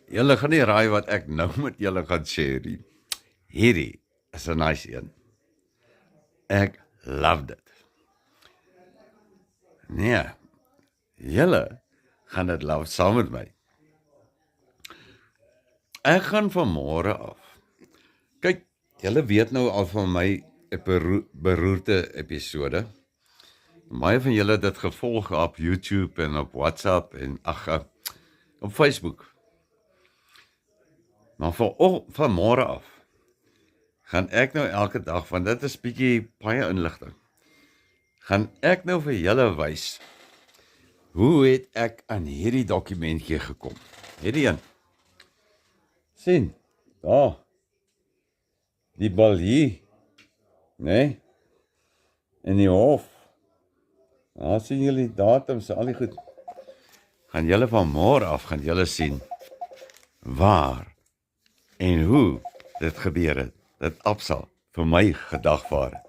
Julle gaan nie raai wat ek nou met julle gaan share nie. Hierdie is 'n nice een. Ek love dit. Nee, julle gaan dit love saam met my. Ek gaan van môre af. Kyk, julle weet nou al van my beroerte episode. Baie van julle het dit gevolg op YouTube en op WhatsApp en op Facebook. Maar van môre af gaan ek nou elke dag, want dit is bietjie baie inligting, gaan ek nou vir julle wys, hoe het ek aan hierdie dokumentjie gekom? Hierdie een. Sien, daar, die balje, nee, en die hof, daar sien julle die datums, al die goed. Gaan julle van môre af, gaan julle sien, waar en hoe dit gebeur het, dit Absa vir my gedagvaar het.